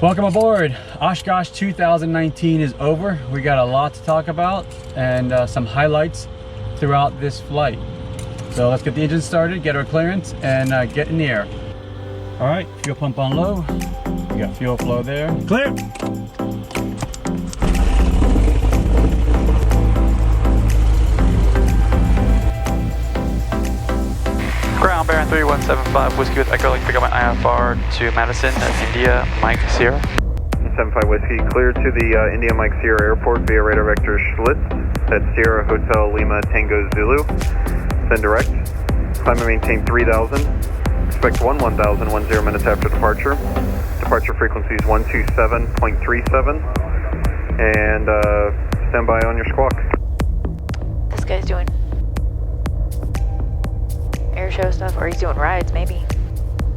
Welcome aboard. Oshkosh 2019 is over. We got a lot to talk about and some highlights throughout this flight. So let's get the engine started, get our clearance, and get in the air. All right, fuel pump on low. We got fuel flow there. Clear. Ground bearing 3175 Whiskey with Echo, like pick up my IFR to Madison, India, Mike Sierra. 75 Whiskey, clear to the India Mike Sierra Airport via radar vector Schlitz at Sierra Hotel Lima Tango Zulu. Send direct. Climb and maintain 3000. Expect 1000 minutes after departure. Departure frequency is 127.37. And stand by on your squawk. This guy's doing airshow stuff, or he's doing rides, maybe.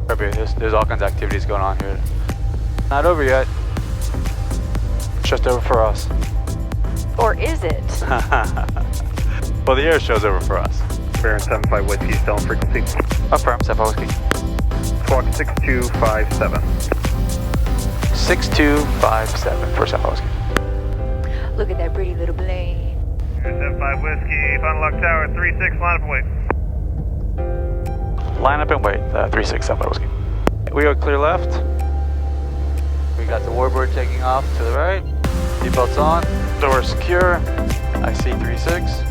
There's all kinds of activities going on here. Not over yet. It's just over for us. Or is it? Well, the air show's over for us. Baron 75 Whiskey, still on frequency. Affirm, 75 Whiskey. Squawk 6257. 6257 for 75 Whiskey. Look at that pretty little plane. 75 Whiskey, final lock tower, 36, line up and wait. Line up and wait, 367 Whiskey. We go clear left. We got the warbird taking off to the right. Seatbelts on, doors secure. IC 36.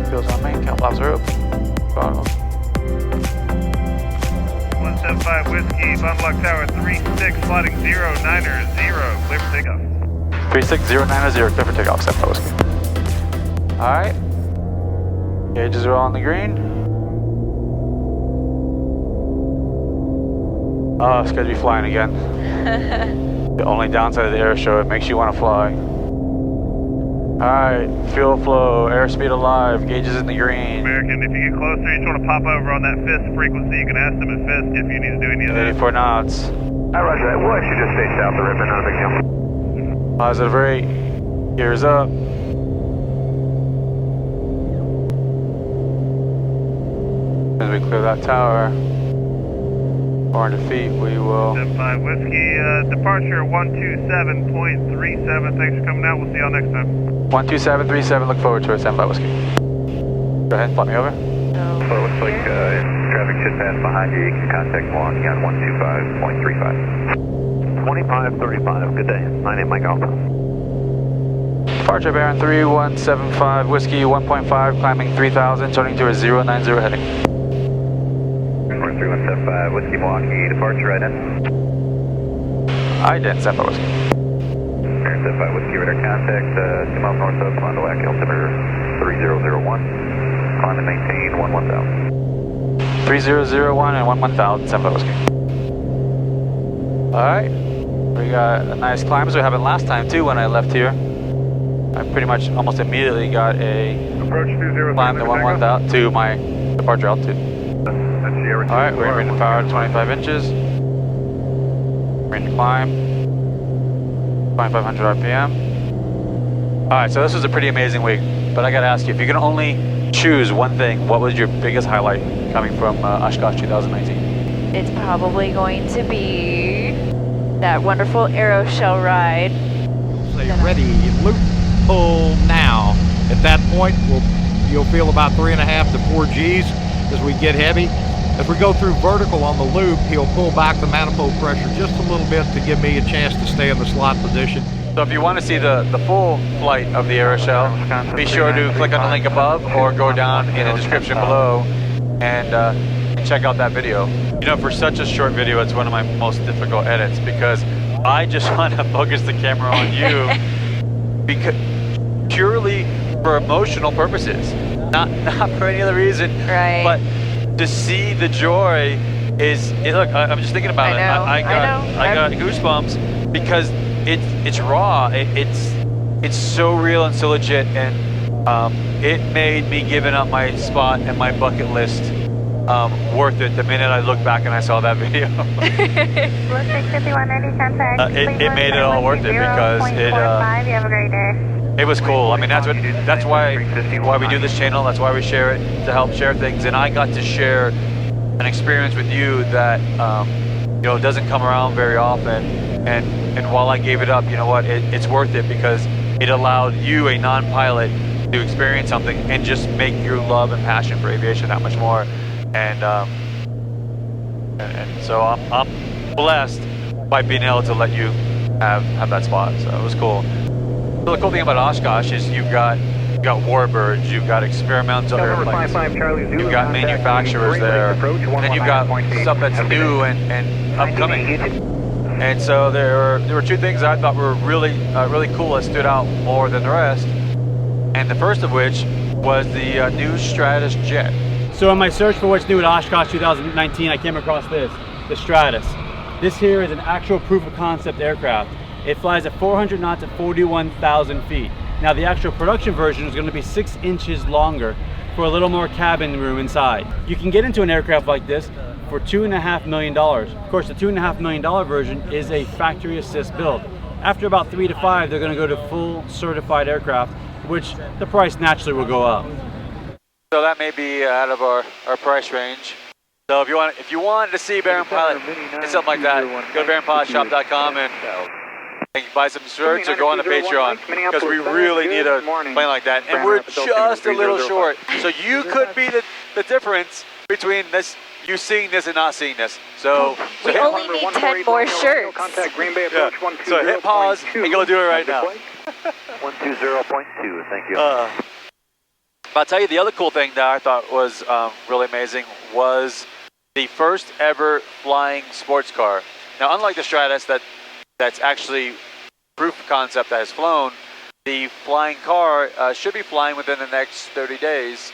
Wheels on main, count flaps are open. Bottom. 175 Whiskey, final lock tower, 36, sliding 090, clear for takeoff. 36090, clear for takeoff, 75 Whiskey. Alright. Gauges are on the green. Oh, it's gonna be flying again. The only downside of the air show, it makes you want to fly. Alright, fuel flow, airspeed alive, gauges in the green. American, if you get closer, you just want to pop over on that fifth frequency, you can ask them at fifth if you need to do any of that. 84 knots. I roger that. We'll actually just stay south of the river, not a big deal. Positive rate, gears up. As we clear that tower, 400 feet, we will... 75 Whiskey, departure 127.37. Thanks for coming out. We'll see y'all next time. 12737, look forward to it, 75 Whiskey. Go ahead, flop me over. So it looks like traffic should pass behind you. You can contact Milwaukee on 125.35. 2535, good day. 98 Mike Alpha. Departure bearing 3175 Whiskey, 1.5, climbing 3000, turning to a 090 heading. 3175 Whiskey Milwaukee, departure right in. Ident, 75 Whiskey. 75 Whiskey, radar contact, 2 miles north of Fond du Lac, altimeter 3001. Climb and maintain 11000. 3001 and 11000, 75 Whiskey. Alright, we got a nice climb as we happened last time too when I left here. I pretty much almost immediately got a climb to 11000 to my departure altitude. Alright, we're going to power to 25 inches. We're going to climb. 2500 RPM. Alright, so this was a pretty amazing week. But I got to ask you, if you can only choose one thing, what was your biggest highlight coming from Oshkosh 2019? It's probably going to be that wonderful Airshow ride. Say ready, loop, pull now. At that point, you'll feel about 3.5 to 4 G's as we get heavy. As we go through vertical on the loop, he'll pull back the manifold pressure just a little bit to give me a chance to stay in the slot position. So if you want to see the full flight of the Airshow, be sure to click on the link above or go down in the description below and check out that video. You know, for such a short video, it's one of my most difficult edits because I just want to focus the camera on you because purely for emotional purposes, not for any other reason. Right. But to see the joy is, look, I'm just thinking about it. I got goosebumps because it's raw. It's so real and so legit, and it made me giving up my spot and my bucket list worth it the minute I looked back and I saw that video. It made it all worth it because it was cool. I mean, that's why we do this channel. That's why we share it, to help share things. And I got to share an experience with you that it doesn't come around very often. And while I gave it up, you know what, it's worth it because it allowed you, a non-pilot, to experience something and just make your love and passion for aviation that much more. And so I'm blessed by being able to let you have that spot. So it was cool. So the cool thing about Oshkosh is you've got warbirds, you've got experimental airplanes, you've got manufacturers there, and then you've got stuff that's new and upcoming. And so there were two things that I thought were really cool that stood out more than the rest. And the first of which was the new Stratus jet. So in my search for what's new at Oshkosh 2019, I came across this, the Stratus. This here is an actual proof of concept aircraft. It flies at 400 knots at 41,000 feet. Now the actual production version is going to be 6 inches longer for a little more cabin room inside. You can get into an aircraft like this for $2.5 million. Of course, the $2.5 million version is a factory assist build. After about 3 to 5, they're going to go to full certified aircraft, which the price naturally will go up. So that may be out of our price range. So if you wanted to see Baron Pilot and something like that, go to baronpilotshop.com and you can buy some shirts or go on to Patreon, because we really need a plane like that. And we're just a little short. So you could be the difference between this, you seeing this and not seeing this. So we only need 10 more shirts. Yeah. So hit pause and go do it right now. 120.2, thank you. I'll tell you the other cool thing that I thought was really amazing was the first ever flying sports car. Now, unlike the Stratus that's actually proof of concept that has flown, the flying car should be flying within the next 30 days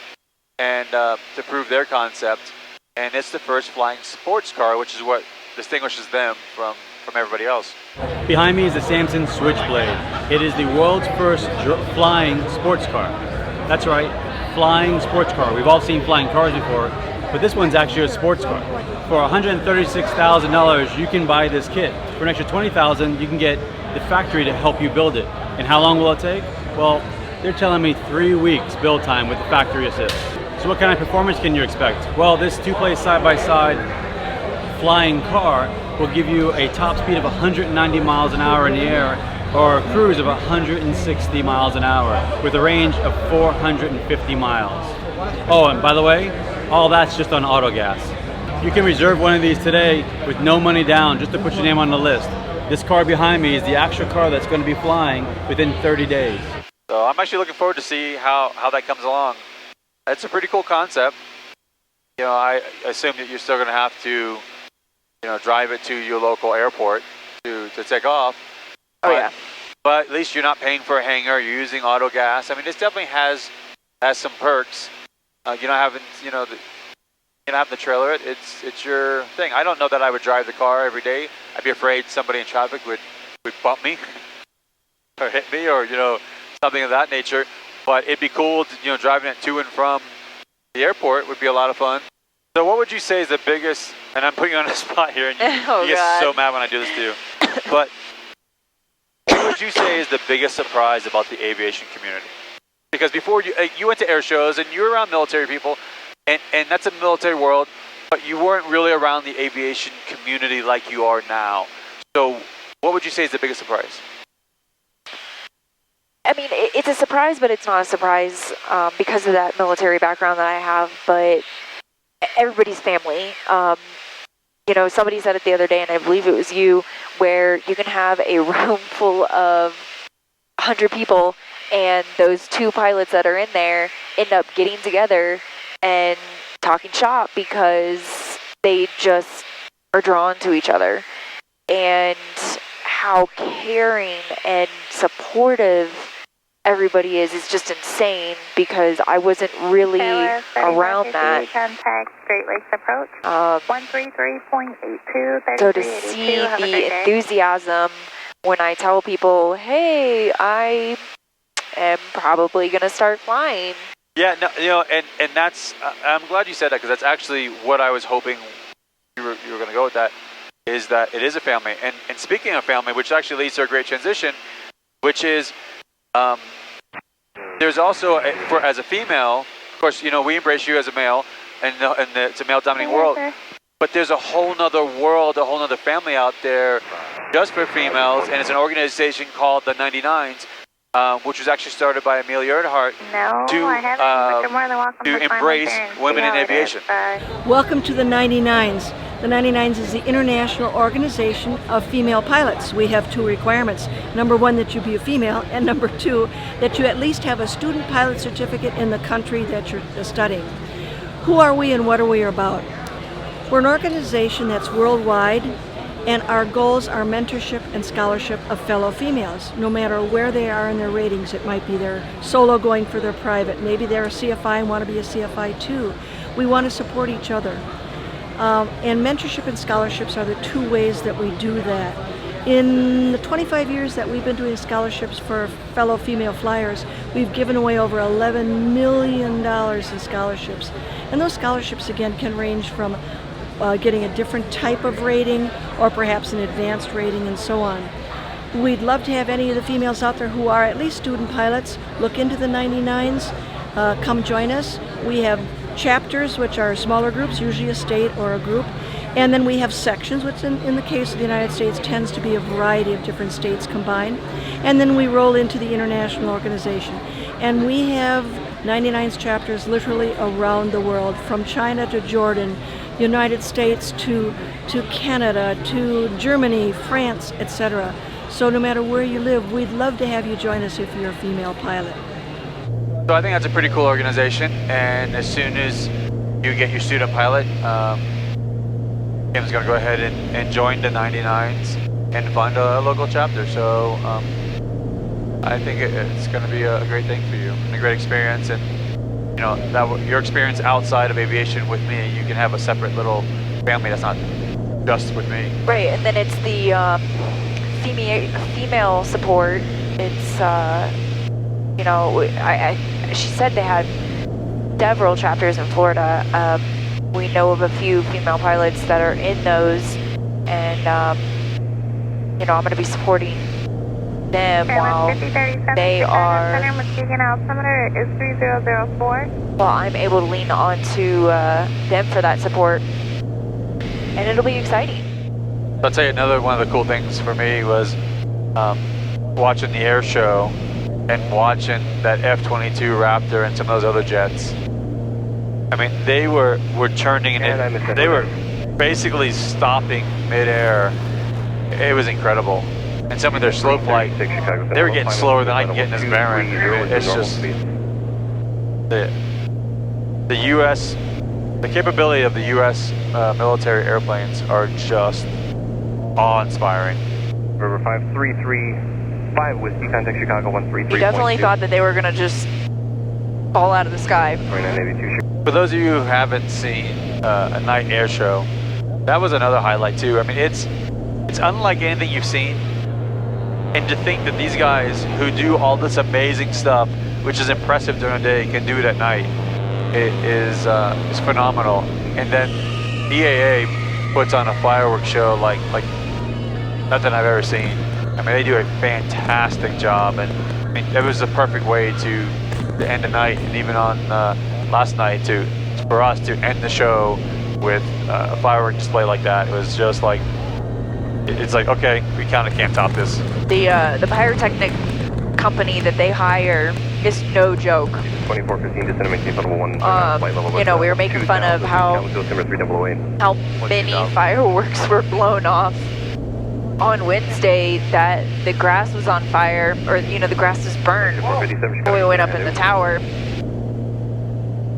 and to prove their concept. And it's the first flying sports car, which is what distinguishes them from everybody else. Behind me is the Samson Switchblade. It is the world's first flying sports car. That's right, flying sports car. We've all seen flying cars before, but this one's actually a sports car. For $136,000, you can buy this kit. For an extra $20,000, you can get the factory to help you build it. And how long will it take? Well, they're telling me 3 weeks build time with the factory assist. So what kind of performance can you expect? Well, this two-place side-by-side flying car will give you a top speed of 190 miles an hour in the air, or a cruise of 160 miles an hour with a range of 450 miles. Oh, and by the way, all that's just on auto gas. You can reserve one of these today with no money down, just to put your name on the list. This car behind me is the actual car that's going to be flying within 30 days. So I'm actually looking forward to see how that comes along. It's a pretty cool concept. I assume that you're still going to have to, drive it to your local airport to take off. Oh, yeah. But at least you're not paying for a hangar. You're using auto gas. I mean, this definitely has some perks. You're not having, the trailer. It's your thing. I don't know that I would drive the car every day. I'd be afraid somebody in traffic would bump me or hit me or something of that nature. But it'd be cool to, driving it to and from the airport would be a lot of fun. So what would you say is the biggest, and I'm putting you on the spot here, and you get so mad when I do this to you, but what would you say is the biggest surprise about the aviation community? Because before you went to air shows and you were around military people, and that's a military world, but you weren't really around the aviation community like you are now. So what would you say is the biggest surprise? I mean, it's a surprise, but it's not a surprise because of that military background that I have, but everybody's family. Somebody said it the other day, and I believe it was you, where you can have a room full of 100 people, and those 2 pilots that are in there end up getting together and talking shop because they just are drawn to each other. And how caring and supportive everybody is just insane, because I wasn't really around that. Great Lakes approach. 133.82. So to see the enthusiasm when I tell people, hey, I am probably going to start flying. Yeah, no, and that's, I'm glad you said that, because that's actually what I was hoping you were going to go with that, is that it is a family. And speaking of family, which actually leads to a great transition, which is, there's also, as a female, of course, we embrace you as a male, and it's a male-dominating world. but there's a whole nother world, a whole nother family out there just for females, and it's an organization called the 99s, which was actually started by Amelia Earhart No, I haven't, but you're more than welcome to to climb up embrace there and women see in how it aviation. is. Welcome to the 99s. The 99s is the International Organization of Female Pilots. We have two requirements. Number one, that you be a female, and number two, that you at least have a student pilot certificate in the country that you're studying. Who are we and what are we about? We're an organization that's worldwide, and our goals are mentorship and scholarship of fellow females, no matter where they are in their ratings. It might be they're solo going for their private, maybe they're a CFI and want to be a CFI too. We want to support each other. And mentorship and scholarships are the two ways that we do that. In the 25 years that we've been doing scholarships for fellow female flyers, we've given away over $11 million in scholarships. And those scholarships, again, can range from getting a different type of rating or perhaps an advanced rating and so on. We'd love to have any of the females out there who are at least student pilots look into the 99s, come join us. We have chapters, which are smaller groups, usually a state or a group, and then we have sections, which in the case of the United States tends to be a variety of different states combined, and then we roll into the international organization. And we have 99s chapters literally around the world, from China to Jordan, United States to Canada, to Germany, France, etc. So no matter where you live, we'd love to have you join us if you're a female pilot. So I think that's a pretty cool organization, and as soon as you get your student pilot, Kim's going to go ahead and join the 99s and fund a local chapter. So I think it's going to be a great thing for you and a great experience. And you know, that your experience outside of aviation with me, you can have a separate little family that's not just with me. Right, and then it's the female support. It's you know, she said they had several chapters in Florida. We know of a few female pilots that are in those, and you know, I'm going to be supporting them while they are. Altimeter is 3004. Well, I'm able to lean on to them for that support, and it'll be exciting. I'll tell you, another one of the cool things for me was watching the air show and watching that F-22 Raptor and some of those other jets. I mean, they were turning and they were basically stopping midair. It was incredible. And some of their slow flight, they were getting slower than I can get in this bearing. It's just the U.S., the capability of the U.S. Military airplanes are just awe-inspiring. River 5335 Whiskey, contact Chicago 133.2. We definitely thought that they were going to just fall out of the sky. 2982. For those of you who haven't seen a night air show, that was another highlight too. I mean, it's unlike anything you've seen. And to think that these guys who do all this amazing stuff, which is impressive during the day, can do it at night, it is phenomenal. And then EAA puts on a fireworks show like nothing I've ever seen. I mean, they do a fantastic job, and I mean, it was the perfect way to end the night, and even on last night for us to end the show with a firework display like that. It was just like, it's like, okay, we kind of can't top this. The pyrotechnic company that they hire is no joke. 2415, descend maintain level 1. You know, we were making fun of how many fireworks were blown off on Wednesday, that the grass was on fire, or you know, the grass was burned when we went up in the tower.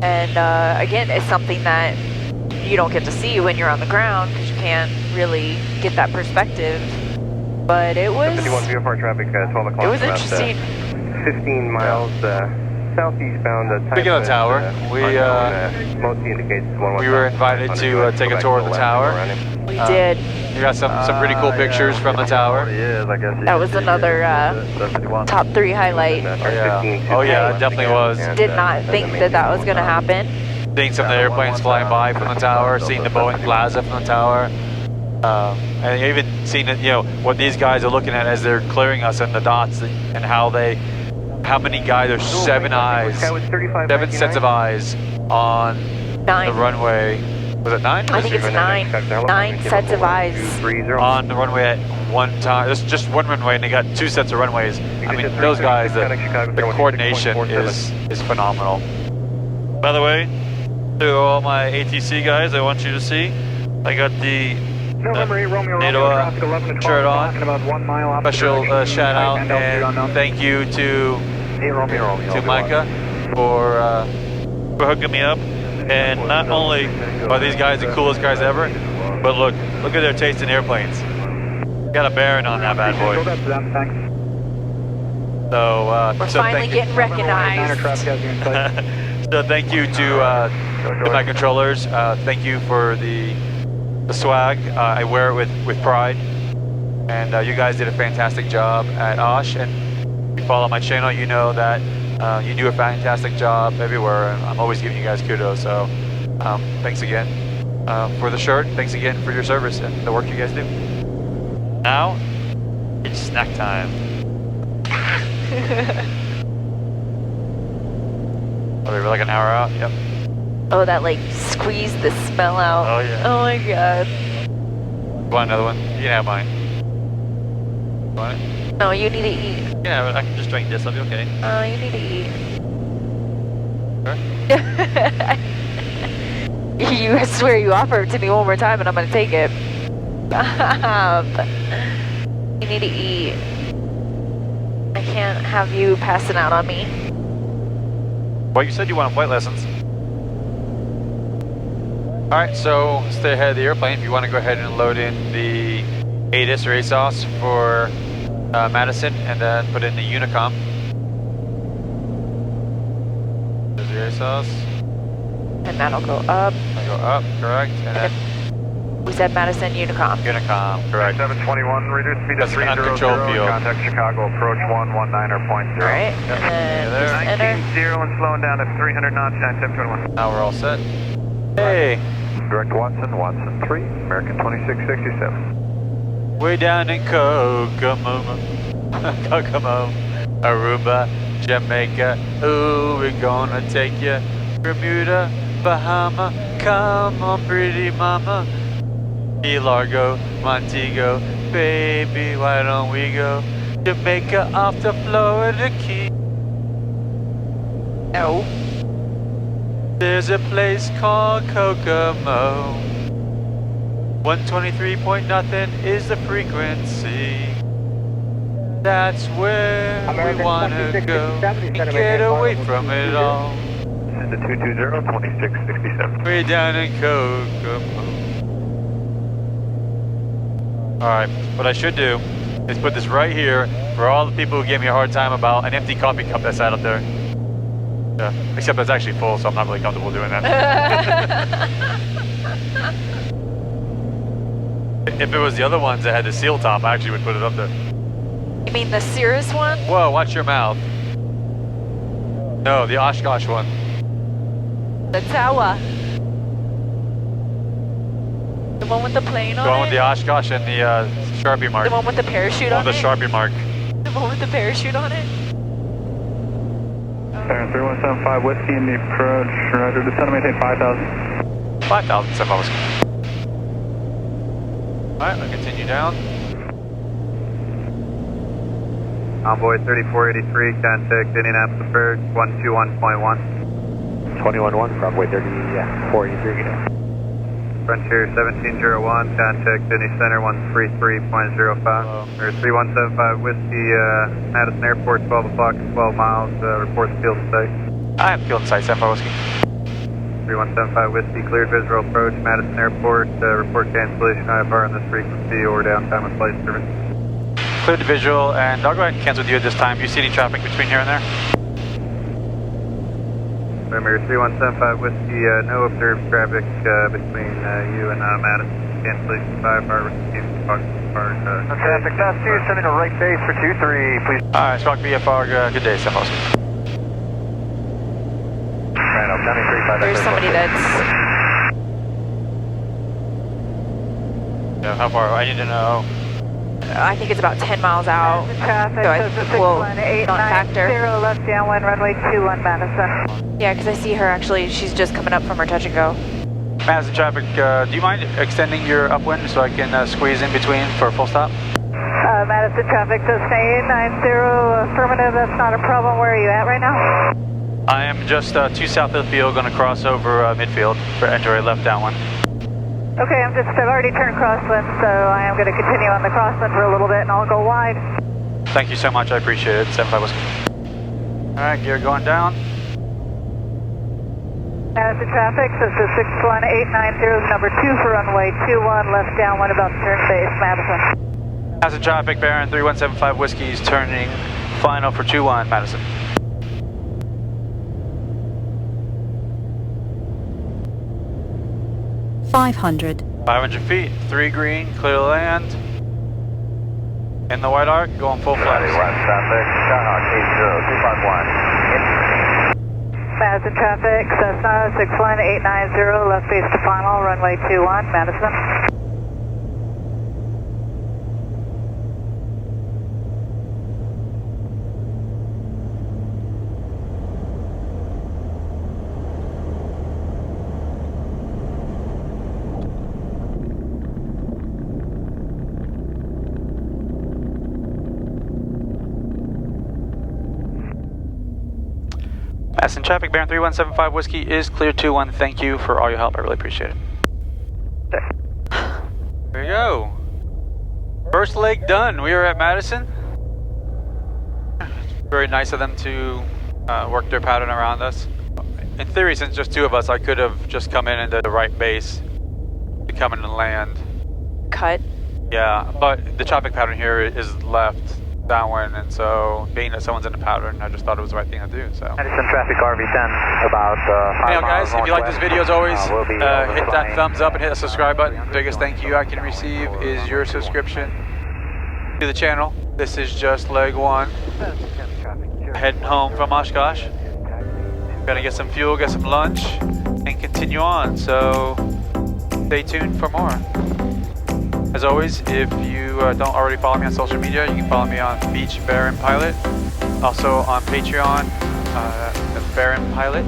And again, it's something that you don't get to see when you're on the ground because you can't really get that perspective. But it was 51 VFR traffic, 12 o'clock. It was interesting. 15 miles southeast bound. Speaking of the tower, we were invited to take a tour of the tower. We did. You got some pretty cool pictures from the tower. That was another top 3 highlight. Oh yeah, it definitely was. Did not think that was going to happen. Seeing some of the airplanes flying by from the tower, seeing the Boeing Plaza from the tower, and even seeing you know, what these guys are looking at as they're clearing us in the dots, and how many guys, there's 7 eyes, 7 sets of eyes on the runway Was it 9? I think it's 9. 9 sets of eyes. On the runway at one time. There's just one runway and they got 2 sets of runways. I mean, those guys, the coordination is phenomenal. By the way, to all my ATC guys, I want you to see, I got the NATO shirt on. Special shout out and thank you to Micah for hooking me up. And not only are these guys the coolest guys ever, but look at their taste in airplanes. Got a Baron on that bad boy. So, we're finally getting recognized. So thank you to my controllers. Thank you for the swag. I wear it with pride. And you guys did a fantastic job at Osh. And if you follow my channel, you know that you do a fantastic job everywhere. And I'm always giving you guys kudos. So thanks again for the shirt. Thanks again for your service and the work you guys do. Now, it's snack time. Oh, we were like an hour out? Yep. Oh, that like squeezed the smell out. Oh, yeah. Oh my god. Want another one? You can have mine. Want it? No, you need to eat. Yeah, but I can just drink this. I'll be okay. Oh, you need to eat. Sure? You swear you offer it to me one more time and I'm gonna take it. Stop. You need to eat. I can't have you passing out on me. Well, you said you wanted flight lessons. Alright, so stay ahead of the airplane. If you want to go ahead and load in the ATIS or ASOS for Madison and then put in the Unicom. There's the ASOS. And that'll go up. Go up, correct. And then we said Madison Unicom. Unicom, correct. 721, reduce speed to That's an 300, uncontrolled field. contact Chicago, approach 119.0. Alright, and then just enter. 19.0 and slowing down at 300 knots, 1021. Now we're all set. Hey! Direct Watson, Watson 3, American 2667. Way down in Kokomo, Kokomo, Aruba, Jamaica. Ooh, we're gonna take you. Bermuda, Bahama, come on, pretty mama. Key Largo, Montego, baby, why don't we go? Jamaica off to Florida Key. No. There's a place called Kokomo. 123 point nothing is the frequency. That's where we wanna go and get away from it all. Send to 220, 2667. Way down in Kokomo. Alright, what I should do is put this right here for all the people who gave me a hard time about an empty coffee cup that sat up there. Yeah, except it's actually full, so I'm not really comfortable doing that. If it was the other ones that had the seal top, I actually would put it up there. You mean the Cirrus one? Whoa, watch your mouth. No, the Oshkosh one. The Tawa. The one with the plane on The one it? with the Oshkosh and the Sharpie mark. The one with the parachute on The it? Sharpie mark. The one with the parachute on it? 3175 Whiskey in the approach, roger, descend maintain 5,000. 5,000, 7 miles. Alright, I'll continue down. Envoy 3483, contact Indianapolis Bird, 121.1. 21-1, runway 3483. Frontier 1701, contact Indy Center 133.05. Or 3175 Whiskey, Madison Airport, 12 o'clock, 12 miles, report the field in sight. I am field in sight, 7 Whiskey. 3175 Whiskey, cleared visual approach, Madison Airport, report cancellation IFR on this frequency or downtime with flight service. Cleared the visual, and I'll go ahead and cancel with you at this time. Do you see any traffic between here and there? Remember 3175 Whiskey, no observed traffic between you and Madison. Cancellation 5 hour received Traffic, fast 2, sending a right base for 23, please. Alright, Squawk VFR, good day, 7 Whiskey. There's somebody that's... Yeah, how far? I need to know. I think it's about 10 miles out. So I will not factor. Left downwind, runway 21 Madison. Yeah, because I see her actually, she's just coming up from her touch and go. Madison traffic, do you mind extending your upwind so I can squeeze in between for a full stop? Madison traffic, Cessna 890, affirmative, that's not a problem. Where are you at right now? I am just 2 south of the field, going to cross over midfield for enter a left downwind. Okay, I've already turned crosswind, so I am going to continue on the crosswind for a little bit and I'll go wide. Thank you so much, I appreciate it. 75 Whiskey. Alright, gear going down. Madison traffic, this is 61890, number 2 for runway 21, left downwind about to turn base, Madison. Madison traffic, Baron 3175 Whiskey's turning final for 21, Madison. $500. 500 feet, 3 green, clear to land. In the white arc, going full flex. Madison traffic, Cessna 61890, left base to final, runway 21, Madison. Madison traffic, Baron 3175 Whiskey is clear 21. Thank you for all your help. I really appreciate it. There you go. First leg done. We are at Madison. Very nice of them to work their pattern around us. In theory, since just 2 of us, I could have just come in and did the right base to come in and land. Cut. Yeah, but the traffic pattern here is left downwind, and so being that someone's in the pattern, I just thought it was the right thing to do. So Madison traffic RV10 about 5 anyhow, guys, miles if you like this video, as always, we'll hit that thumbs up and hit the subscribe button. Biggest thank you I can receive is your subscription to the channel. This is just leg 1. Heading home from Oshkosh. Gonna get some fuel, get some lunch, and continue on. So stay tuned for more. As always, if you don't already follow me on social media, you can follow me on Beach Baron Pilot. Also on Patreon, Baron Pilot.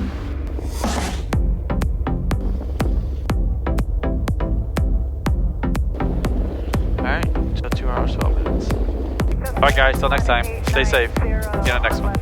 Alright, so 2 hours, 12 minutes. Alright guys, till next time, stay safe. See you in the next one.